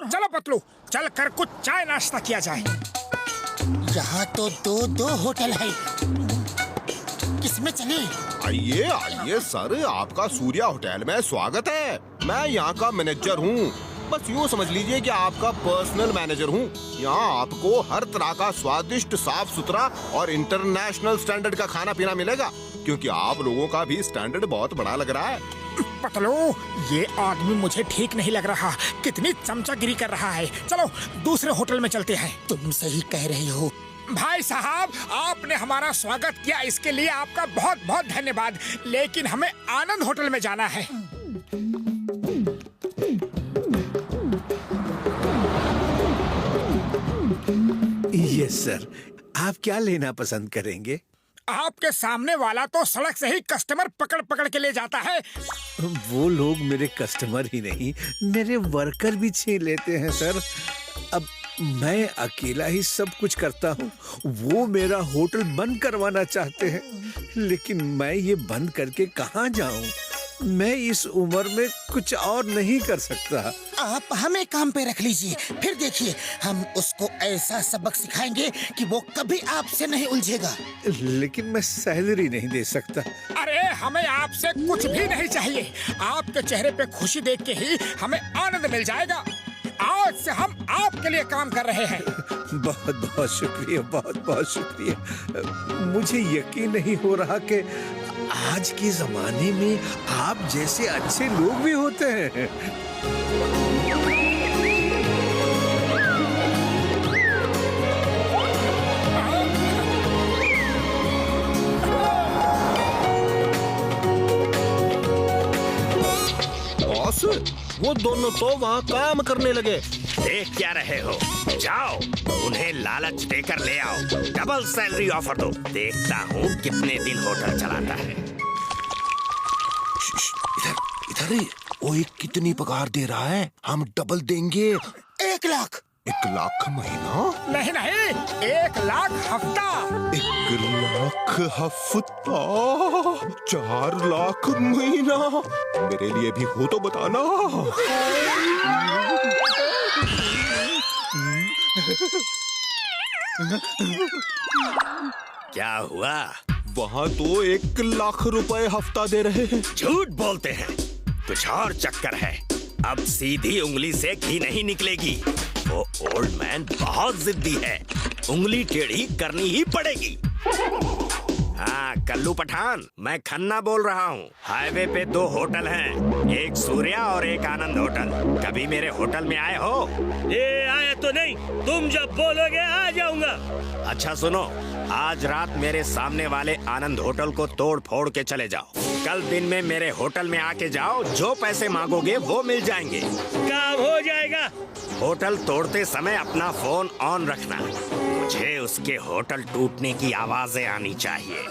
चलो पतलू, चल कर कुछ चाय नाश्ता किया जाए। यहाँ तो दो होटल है, किसमें चले? आइए आइए सर, आपका सूर्या होटल में स्वागत है। मैं यहाँ का मैनेजर हूँ, बस यूँ समझ लीजिए कि आपका पर्सनल मैनेजर हूँ। यहाँ आपको हर तरह का स्वादिष्ट, साफ सुथरा और इंटरनेशनल स्टैंडर्ड का खाना पीना मिलेगा, क्योंकि आप लोगों का भी स्टैंडर्ड बहुत बड़ा लग रहा है। पतलू, ये आदमी मुझे ठीक नहीं लग रहा, कितनी चमचागिरी कर रहा है। चलो दूसरे होटल में चलते हैं। तुम सही कह रहे हो भाई साहब, आपने हमारा स्वागत किया, इसके लिए आपका बहुत बहुत धन्यवाद, लेकिन हमें आनंद होटल में जाना है। यस सर, आप क्या लेना पसंद करेंगे? आपके सामने वाला तो सड़क से ही कस्टमर पकड़ पकड़ के ले जाता है। वो लोग मेरे कस्टमर ही नहीं, मेरे वर्कर भी छीन लेते हैं सर। अब मैं अकेला ही सब कुछ करता हूँ। वो मेरा होटल बंद करवाना चाहते हैं, लेकिन मैं ये बंद करके कहाँ जाऊँ? मैं इस उम्र में कुछ और नहीं कर सकता। आप हमें काम पे रख लीजिए, फिर देखिए हम उसको ऐसा सबक सिखाएंगे कि वो कभी आपसे नहीं उलझेगा। लेकिन मैं सैलरी नहीं दे सकता। अरे हमें आपसे कुछ भी नहीं चाहिए, आपके चेहरे पे खुशी देख के ही हमें आनंद मिल जाएगा। आज से हम आपके लिए काम कर रहे हैं। बहुत बहुत शुक्रिया, बहुत बहुत शुक्रिया। मुझे यकीन नहीं हो रहा कि आज के जमाने में आप जैसे अच्छे लोग भी होते हैं। बॉस, वो दोनों तो वहाँ काम करने लगे। देख क्या रहे हो? जाओ, उन्हें लालच देकर ले आओ, डबल सैलरी ऑफर दो। देखता हूँ कितने दिन होटल चलाता है। इधर ही, वो एक कितनी पगार दे रहा है? हम डबल देंगे। 1 लाख। 1 लाख महीना? नहीं नहीं, 1 लाख हफ्ता। 1 लाख हफ्ता, 4 लाख महीना। मेरे लिए भी हो तो बताना। क्या हुआ? वहाँ तो 1 लाख रुपए हफ्ता दे रहे हैं। झूठ बोलते हैं, कुछ और चक्कर है। अब सीधी उंगली से घी नहीं निकलेगी। वो ओल्ड मैन बहुत जिद्दी है, उंगली टेढ़ी करनी ही पड़ेगी। हाँ कल्लू पठान, मैं खन्ना बोल रहा हूँ। हाईवे पे 2 होटल हैं, एक सूर्या और एक आनंद होटल। कभी मेरे होटल में आए हो? ये आया तो नहीं, तुम जब बोलोगे आ जाऊंगा। अच्छा सुनो, आज रात मेरे सामने वाले आनंद होटल को तोड़ फोड़ के चले जाओ। कल दिन में मेरे होटल में आके जाओ, जो पैसे मांगोगे वो मिल जाएंगे। काम हो जाएगा। होटल तोड़ते समय अपना फोन ऑन रखना, मुझे उसके होटल टूटने की आवाजें आनी चाहिए।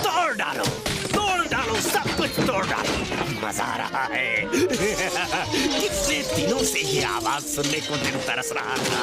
तोड़ डालो, तोड़ डालो, सब कुछ तोड़ डालो। मजा आ रहा है। कितने दिनों से ये आवाज सुनने को दिल तरस रहा था।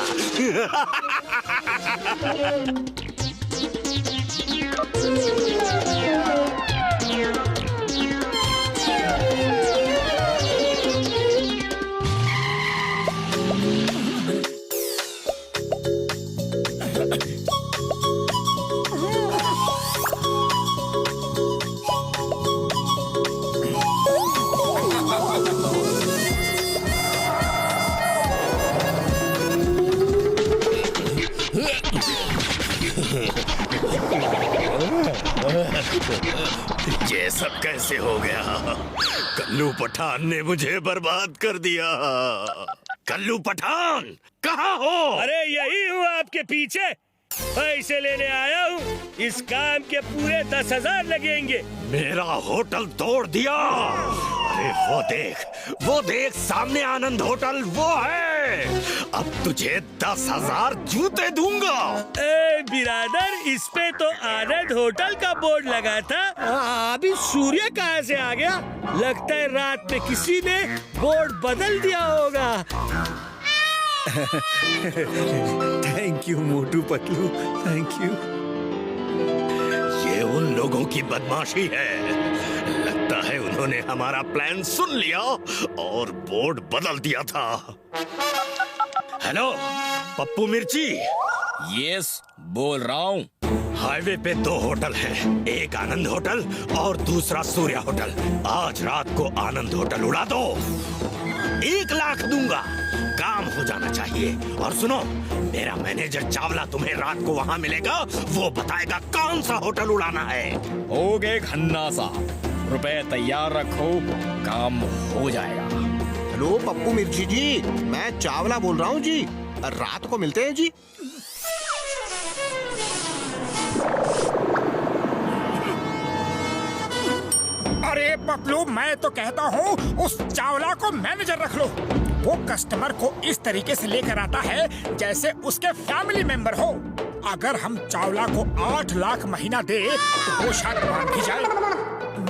कैसे हो गया? कल्लू पठान ने मुझे बर्बाद कर दिया। कल्लू पठान कहाँ हो? अरे यही हूँ आपके पीछे, पैसे लेने आया हूँ। इस काम के पूरे 10,000 लगेंगे। मेरा होटल तोड़ दिया। अरे वो देख सामने आनंद होटल वो है। अब तुझे 10,000 जूते दूंगा। ए बिरादर, इस पे तो आनंद होटल का बोर्ड लगा था। अभी सूर्य कहाँ से आ गया? लगता है रात में किसी ने बोर्ड बदल दिया होगा। Thank you Motu Patlu, thank you. ये उन लोगों की बदमाशी है। लगता है उन्होंने हमारा प्लान सुन लिया और बोर्ड बदल दिया था। हेलो पप्पू मिर्ची। यस, बोल रहा हूँ। हाईवे पे 2 होटल हैं, एक आनंद होटल और दूसरा सूर्य होटल। आज रात को आनंद होटल उड़ा दो, 1 लाख दूंगा। काम हो जाना चाहिए। और सुनो, मेरा मैनेजर चावला तुम्हें रात को वहाँ मिलेगा। वो बताएगा कौन सा होटल उड़ाना है। हो गए खन्ना साहब, रुपए तैयार रखो, काम हो जाएगा। हेलो पप्पू मिर्ची जी, मैं चावला बोल रहा हूँ जी। रात को मिलते हैं जी। अरे पतलू, मैं तो कहता हूँ उस चावला को मैनेजर रख लो। वो कस्टमर को इस तरीके से लेकर आता है जैसे उसके फैमिली मेंबर हो। अगर हम चावला को 8 लाख महीना दे तो वो शायद मान भी जाए।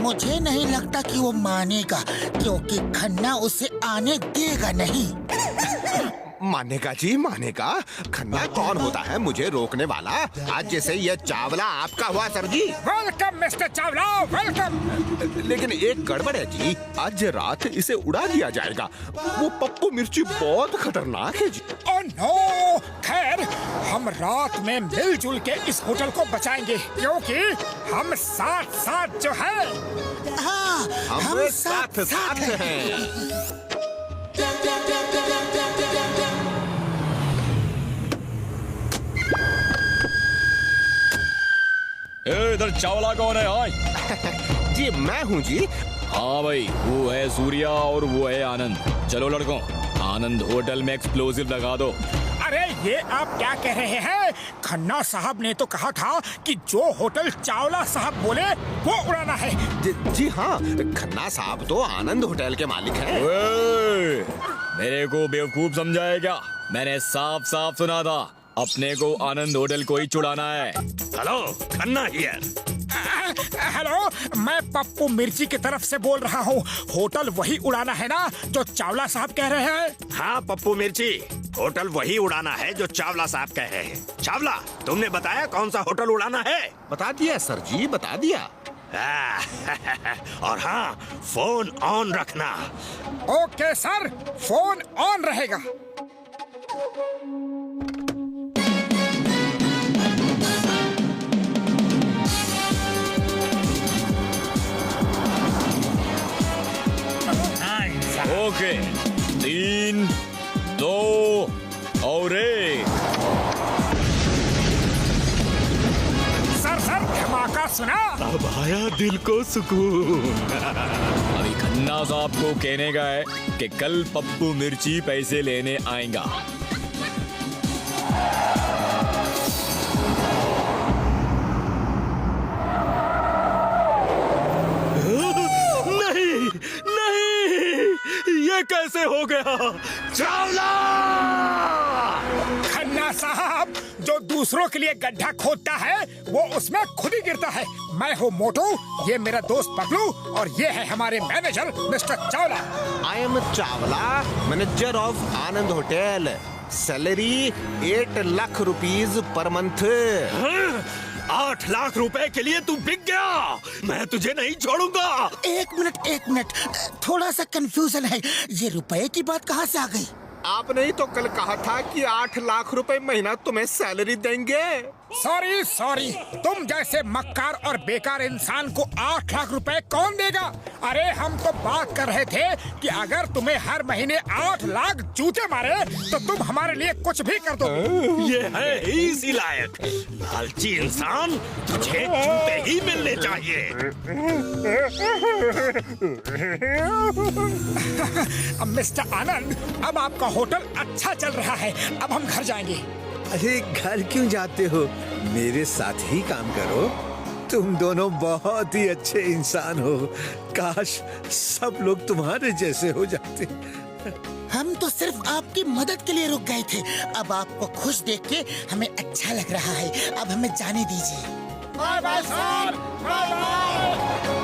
मुझे नहीं लगता कि वो मानेगा, क्योंकि खन्ना उसे आने देगा नहीं। मानेगा जी, मानेगा। खन्ना कौन होता है मुझे रोकने वाला? आज जैसे ये चावला आपका हुआ sir ji. Welcome mister Chawla, welcome. लेकिन एक गड़बड़ है जी, आज रात इसे उड़ा दिया जाएगा। वो पप्पू मिर्ची बहुत खतरनाक है जी। ओह नो, खैर हम रात में मिलजुल के इस होटल को बचाएंगे, क्योंकि हम साथ साथ जो है। हाँ, हम साथ साथ हैं। इधर चावला कौन है? हाँ जी मैं हूँ जी। हाँ भाई, वो है सूर्या और वो है आनंद। चलो लड़कों, आनंद होटल में एक्सप्लोजिव लगा दो। अरे ये आप क्या कह रहे हैं? खन्ना साहब ने तो कहा था कि जो होटल चावला साहब बोले वो उड़ाना है। जी हाँ, खन्ना साहब तो आनंद होटल के मालिक हैं। मेरे को बेवकूफ समझाया क्या? मैंने साफ साफ सुना था अपने को आनंद होटल को ही चुड़ाना है। Hello Khanna here. हेलो, मैं पप्पू मिर्ची की तरफ से बोल रहा हूँ। होटल वही उड़ाना है ना जो चावला साहब कह रहे हैं? हाँ पप्पू मिर्ची, होटल वही उड़ाना है जो चावला साहब कह रहे हैं। चावला, तुमने बताया कौन सा होटल उड़ाना है? बता दिया सर जी, बता दिया। और हाँ, फोन ऑन रखना। ओके सर, फोन ऑन रहेगा। ओके, 3, 2 और 1। सर धमाका सुना? अब आया दिल को सुकून। अभी खन्ना साहब को कहने का है कि कल पप्पू मिर्ची पैसे लेने आएगा। नहीं नहीं, ये कैसे हो गया? चावला! खन्ना साहब, जो दूसरों के लिए गड्ढा खोदता है वो उसमें खुद ही गिरता है। मैं हूँ मोटू, ये मेरा दोस्त पगलू और ये है हमारे manager mister Chawla. I am Chawla, manager of Anand hotel. Salary 8 lakh rupees per month. 8 lakh रुपए के लिए तू बिक गया। मैं तुझे नहीं छोड़ूंगा। एक मिनट, थोड़ा सा कंफ्यूजन है। ये रुपए की बात कहाँ से आ गई? आपने ही तो कल कहा था कि 8 लाख रुपए महीना तुम्हें सैलरी देंगे। सॉरी सॉरी, तुम जैसे मक्कार और बेकार इंसान को 8 लाख रुपए कौन देगा? अरे हम तो बात कर रहे थे कि अगर तुम्हें हर महीने 8 लाख जूते मारे तो तुम हमारे लिए कुछ भी कर दो। ये है ही इसी लायक। लालची इंसान, तुझे जूते ही मिलने चाहिए। मिस्टर आनंद, अब आपका होटल अच्छा चल रहा है, अब हम घर जाएंगे। अरे घर क्यों जाते हो? मेरे साथ ही काम करो। तुम दोनों बहुत ही अच्छे इंसान हो। काश सब लोग तुम्हारे जैसे हो जाते। हम तो सिर्फ आपकी मदद के लिए रुक गए थे। अब आपको खुश देख के हमें अच्छा लग रहा है। अब हमें जाने दीजिए। Bye bye sir, bye bye.